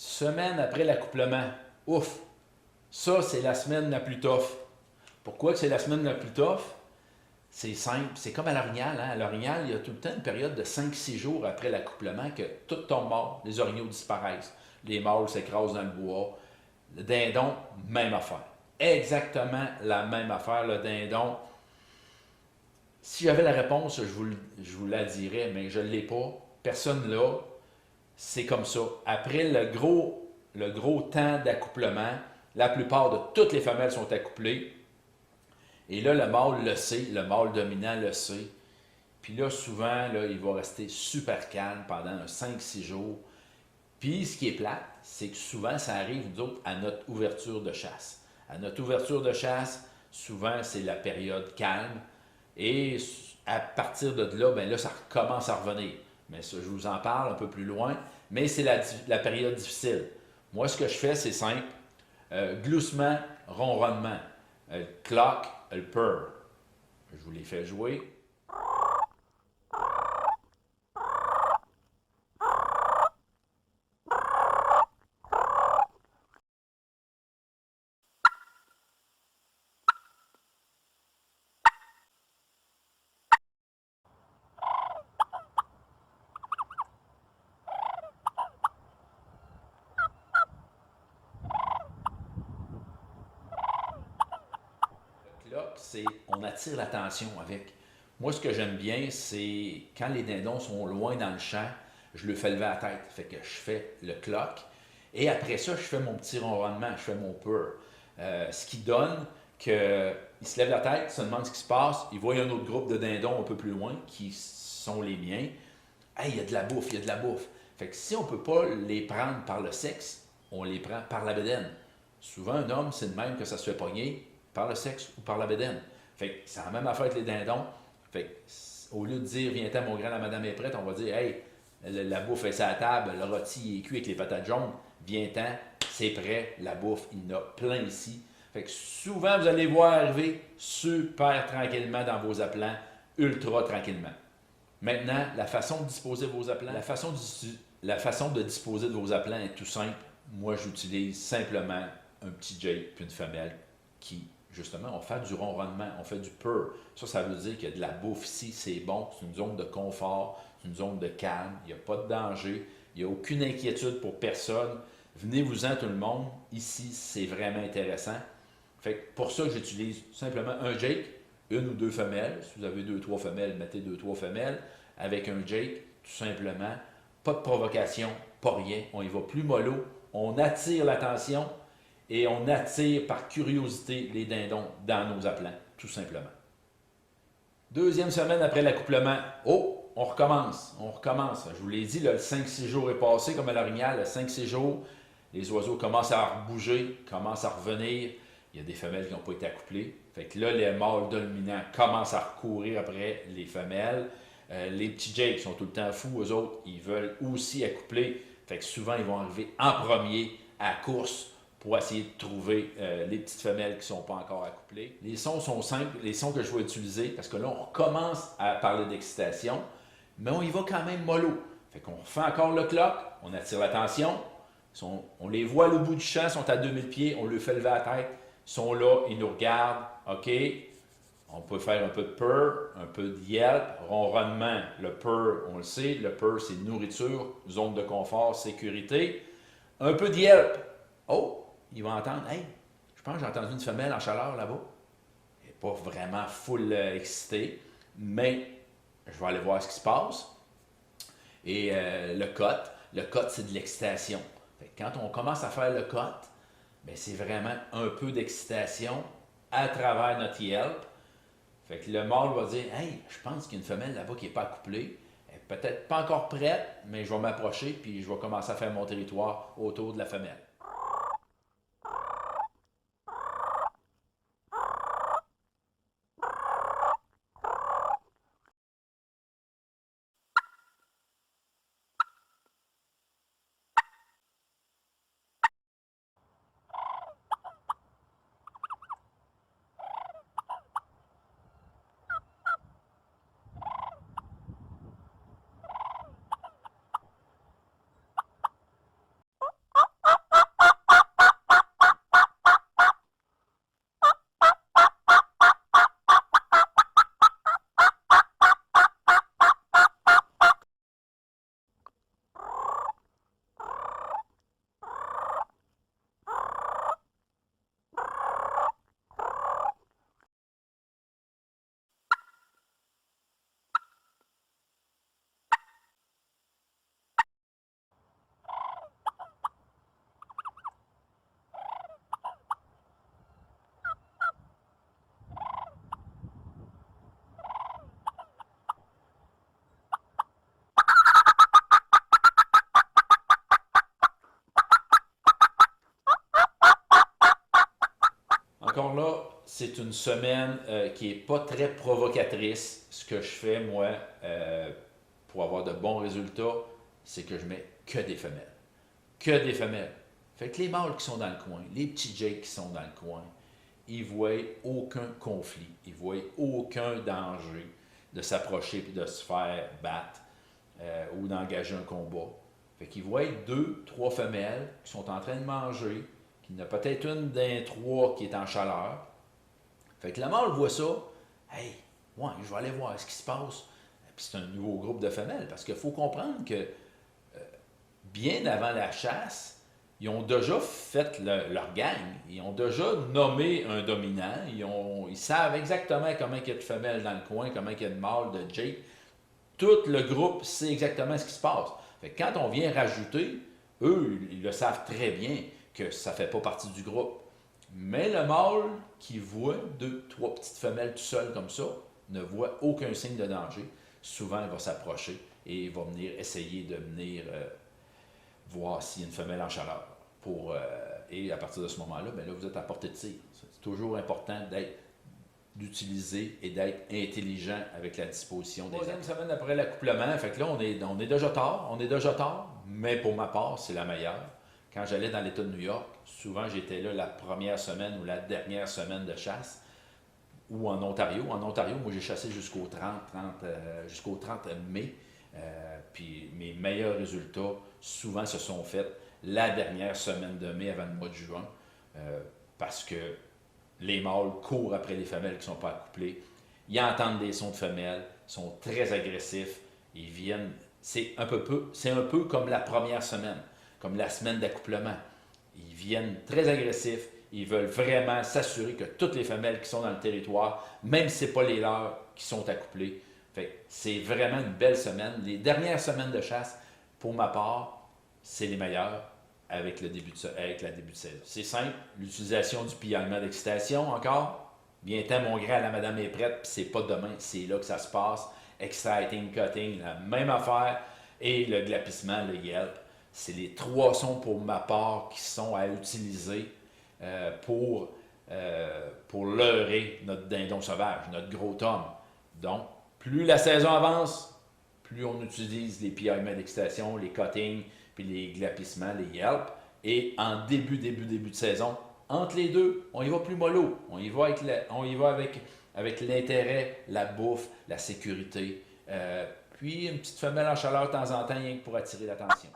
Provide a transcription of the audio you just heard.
Semaine après l'accouplement. Ouf! Ça, c'est la semaine la plus tough. Pourquoi que c'est la semaine la plus tough? C'est simple. C'est comme à l'orignal. Hein? À l'orignal, il y a tout le temps une période de 5-6 jours après l'accouplement que tout tombe mort. Les orignaux disparaissent. Les mâles s'écrasent dans le bois. Le dindon, même affaire. Exactement la même affaire. Le dindon, si j'avais la réponse, je vous la dirais, mais je ne l'ai pas. Personne là. C'est comme ça. Après le gros temps d'accouplement, la plupart de toutes les femelles sont accouplées. Et là, le mâle le sait, le mâle dominant le sait. Puis là, souvent, là, il va rester super calme pendant un 5-6 jours. Puis, ce qui est plate, c'est que souvent, ça arrive, nous autres, à notre ouverture de chasse. À notre ouverture de chasse, souvent, c'est la période calme. Et à partir de là, ben là, ça commence à revenir. Mais ça, je vous en parle un peu plus loin. Mais c'est la période difficile. Moi, ce que je fais, c'est simple. Gloussement, ronronnement. Le clock, le purr. Je vous les fais jouer. Le clock, c'est on attire l'attention avec. Moi, ce que j'aime bien, c'est quand les dindons sont loin dans le champ, je le fais lever la tête. Fait que je fais le clock. Et après ça, je fais mon petit ronronnement, je fais mon purr. Ce qui donne qu'il se lève la tête, il se demande ce qui se passe, il voit un autre groupe de dindons un peu plus loin, qui sont les miens. Hey, il y a de la bouffe, il y a de la bouffe. Fait que si on ne peut pas les prendre par le sexe, on les prend par la bédaine. Souvent, un homme, c'est de même que ça se fait pogner par le sexe ou par la bédaine. Fait que c'est la même affaire avec les dindons. Fait que, au lieu de dire, viens-t'en, mon grand, la madame est prête, on va dire, hey, la bouffe est sur la table, le rôti est cuit avec les patates jaunes, viens-t'en, c'est prêt, la bouffe, il y en a plein ici. Fait que souvent, vous allez voir arriver super tranquillement dans vos appelants, ultra tranquillement. Maintenant, la façon de disposer de vos appelants, la façon de disposer de vos appelants est tout simple. Moi, j'utilise simplement un petit jake puis une femelle qui, justement, on fait du ronronnement, on fait du purr. Ça veut dire qu'il y a de la bouffe ici, c'est bon, c'est une zone de confort, c'est une zone de calme, il n'y a pas de danger, il n'y a aucune inquiétude pour personne. Venez-vous-en tout le monde, ici, c'est vraiment intéressant. Fait que pour ça, j'utilise simplement un jake, une ou deux femelles. Si vous avez deux, trois femelles, mettez deux, trois femelles. Avec un jake, tout simplement. Pas de provocation, pas rien. On y va plus mollo. On attire l'attention et on attire par curiosité les dindons dans nos appelants, tout simplement. Deuxième semaine après l'accouplement. Oh, on recommence. On recommence. Je vous l'ai dit, là, le 5-6 jours est passé comme à l'orignal. Le 5-6 jours, les oiseaux commencent à bouger, commencent à revenir. Il y a des femelles qui n'ont pas été accouplées. Fait que là, les mâles dominants commencent à recourir après les femelles. Les petits jakes sont tout le temps fous. Eux autres, ils veulent aussi accoupler. Fait que souvent, ils vont arriver en premier à la course pour essayer de trouver les petites femelles qui ne sont pas encore accouplées. Les sons sont simples, les sons que je vais utiliser, parce que là, on recommence à parler d'excitation, mais on y va quand même mollo. Fait qu'on refait encore le clock, on attire l'attention, on les voit à l'autre bout du champ, ils sont à 2000 pieds, on leur fait lever la tête, ils sont là, ils nous regardent, OK, on peut faire un peu de purr, un peu de yelp, ronronnement. Le purr, on le sait, le purr, c'est nourriture, zone de confort, sécurité. Un peu de yelp. Oh, ils vont entendre, hey, je pense que j'ai entendu une femelle en chaleur là-bas. Elle n'est pas vraiment full excitée, mais je vais aller voir ce qui se passe. Et le cut, c'est de l'excitation. Fait que quand on commence à faire le cut, ben c'est vraiment un peu d'excitation à travers notre yelp. Fait que le mâle va dire, hey, je pense qu'il y a une femelle là-bas qui n'est pas accouplée. Elle n'est peut-être pas encore prête, mais je vais m'approcher puis je vais commencer à faire mon territoire autour de la femelle. Encore là, c'est une semaine qui n'est pas très provocatrice. Ce que je fais, moi, pour avoir de bons résultats, c'est que je mets que des femelles. Que des femelles. Fait que les mâles qui sont dans le coin, les petits jakes qui sont dans le coin, ils ne voient aucun conflit, ils ne voient aucun danger de s'approcher et de se faire battre ou d'engager un combat. Fait qu'ils voient 2, 3 femelles qui sont en train de manger, qu'il y en a peut-être une d'un 3 qui est en chaleur. Fait que le mâle voit ça, hey, ouais, je vais aller voir ce qui se passe. Puis c'est un nouveau groupe de femelles, parce qu'il faut comprendre que bien avant la chasse, ils ont déjà fait leur gang, ils ont déjà nommé un dominant, ils savent exactement comment il y a de femelles dans le coin, comment il y a de mâles, de Jake. Tout le groupe sait exactement ce qui se passe. Fait que quand on vient rajouter, eux, ils le savent très bien que ça ne fait pas partie du groupe. Mais le mâle qui voit 2, 3 petites femelles tout seul comme ça, ne voit aucun signe de danger. Souvent, il va s'approcher et il va venir essayer de venir voir s'il y a une femelle en chaleur. Et à partir de ce moment-là, bien là, vous êtes à portée de tir. C'est toujours important d'utiliser et d'être intelligent avec la disposition des troisième semaine après l'accouplement. Fait que là, on est déjà tard, mais pour ma part, c'est la meilleure. Quand j'allais dans l'État de New York, souvent j'étais là la première semaine ou la dernière semaine de chasse, ou en Ontario. En Ontario, moi j'ai chassé jusqu'au 30 mai. Puis mes meilleurs résultats, souvent, se sont faits la dernière semaine de mai avant le mois de juin, parce que les mâles courent après les femelles qui ne sont pas accouplées. Ils entendent des sons de femelles, sont très agressifs, ils viennent. C'est un peu comme la première semaine, comme la semaine d'accouplement. Ils viennent très agressifs, ils veulent vraiment s'assurer que toutes les femelles qui sont dans le territoire, même si ce n'est pas les leurs, qui sont accouplées. Fait c'est vraiment une belle semaine. Les dernières semaines de chasse, pour ma part, c'est les meilleures avec la début de saison. C'est simple, l'utilisation du piallement d'excitation encore. Bien-temps, mon grand, la madame est prête, puis c'est pas demain, c'est là que ça se passe. Exciting, cutting, la même affaire. Et le glapissement, le yelp. C'est les 3 sons pour ma part qui sont à utiliser pour leurrer notre dindon sauvage, notre gros tome. Donc, plus la saison avance, plus on utilise les piallements d'excitation, les cuttings, puis les glapissements, les yelps. Et en début de saison, entre les deux, on y va plus mollo. On y va avec l'intérêt, la bouffe, la sécurité. Puis une petite femelle en chaleur de temps en temps, rien que pour attirer l'attention.